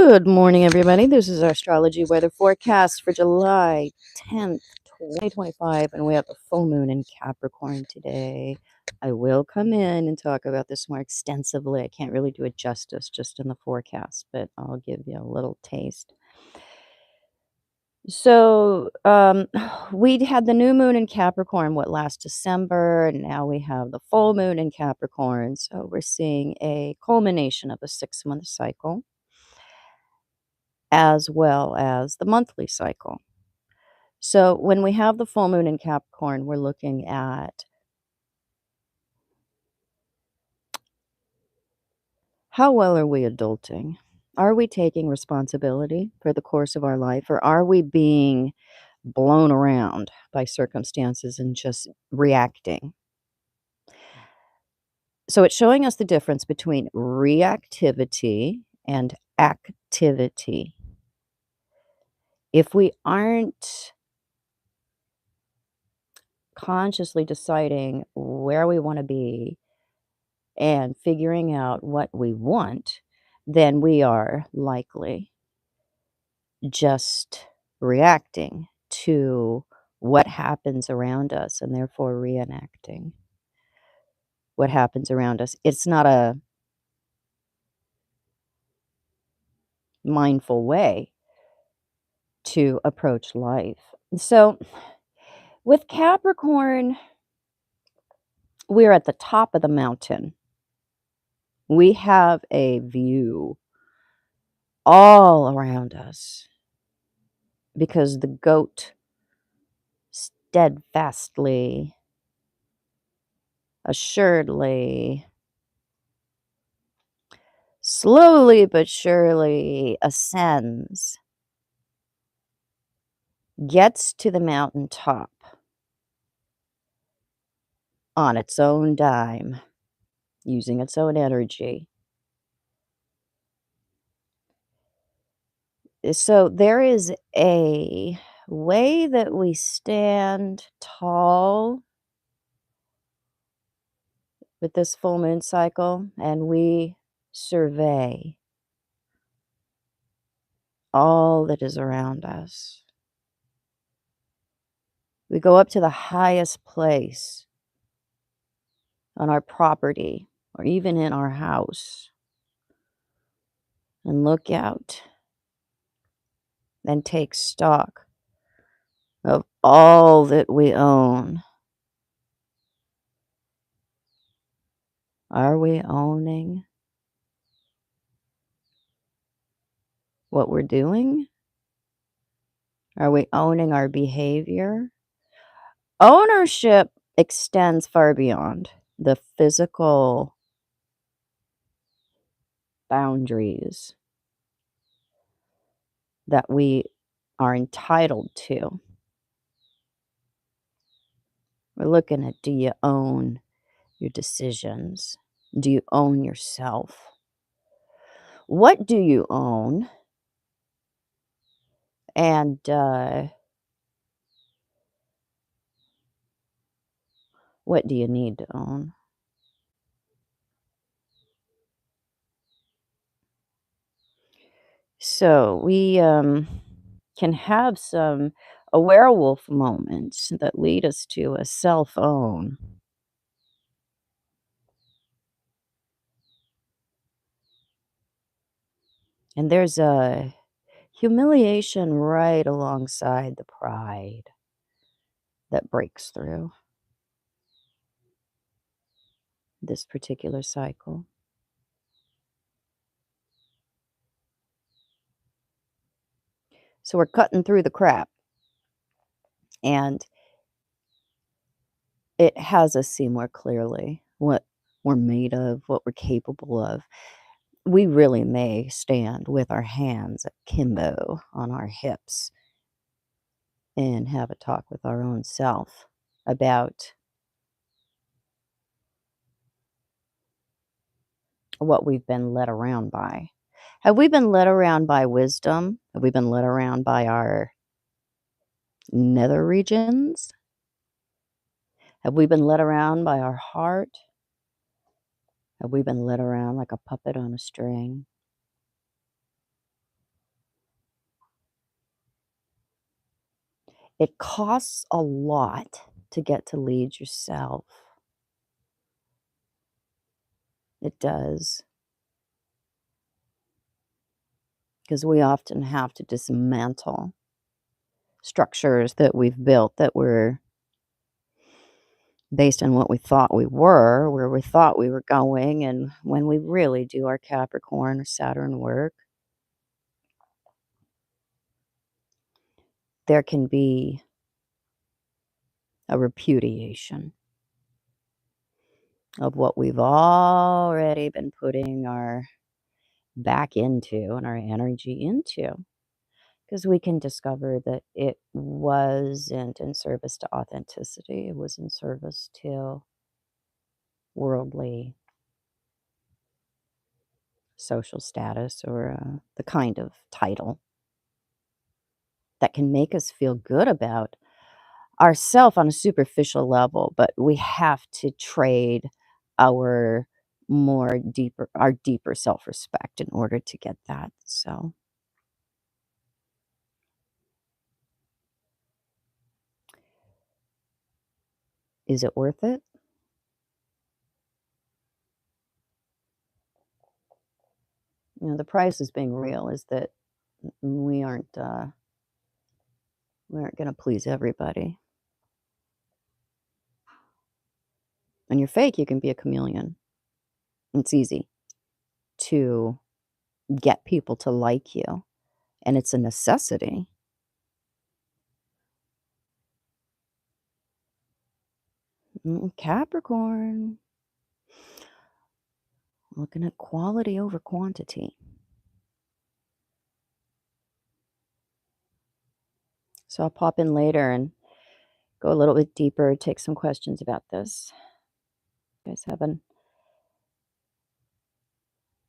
Good morning, everybody. This is our astrology weather forecast for July 10th, 2025, and we have a full moon in Capricorn today. I will come in and talk about this more extensively. I can't really do it justice just in the forecast, but I'll give you a little taste. So, we had the new moon in Capricorn, last December, and now we have the full moon in Capricorn. So, we're seeing a culmination of a 6-month cycle, as well as the monthly cycle. So when we have the full moon in Capricorn, we're looking at how well are we adulting? Are we taking responsibility for the course of our life, or are we being blown around by circumstances and just reacting? So it's showing us the difference between reactivity and activity. If we aren't consciously deciding where we want to be and figuring out what we want, then we are likely just reacting to what happens around us and therefore reenacting what happens around us. It's not a mindful way to approach life. So, with Capricorn, we're at the top of the mountain. We have a view all around us because the goat steadfastly, assuredly, slowly but surely ascends, gets to the mountaintop on its own dime, using its own energy. So there is a way that we stand tall with this full moon cycle, and we survey all that is around us. We go up to the highest place on our property or even in our house and look out and take stock of all that we own. Are we owning what we're doing? Are we owning our behavior? Ownership extends far beyond the physical boundaries that we are entitled to. We're looking at, do you own your decisions? Do you own yourself? What do you own? And what do you need to own? So we can have some a werewolf moments that lead us to a self own. And there's a humiliation right alongside the pride that breaks through this particular cycle. So we're cutting through the crap, and it has us see more clearly what we're made of, what we're capable of. We really may stand with our hands akimbo on our hips and have a talk with our own self about what we've been led around by. Have we been led around by wisdom? Have we been led around by our nether regions? Have we been led around by our heart? Have we been led around like a puppet on a string? It costs a lot to get to lead yourself. It does. Because we often have to dismantle structures that we've built that were based on what we thought we were, where we thought we were going, and when we really do our Capricorn or Saturn work, there can be a repudiation of what we've already been putting our back into and our energy into. Because we can discover that it wasn't in service to authenticity, it was in service to worldly social status or the kind of title that can make us feel good about ourself on a superficial level, but we have to trade our our deeper self-respect in order to get that. So, is it worth it? You know, the price is being real is that we aren't uh, we aren't going to please everybody. And you're fake, you can be a chameleon. It's easy to get people to like you, and it's a necessity. Capricorn, looking at quality over quantity. So I'll pop in later and go a little bit deeper, take some questions about this. You guys have an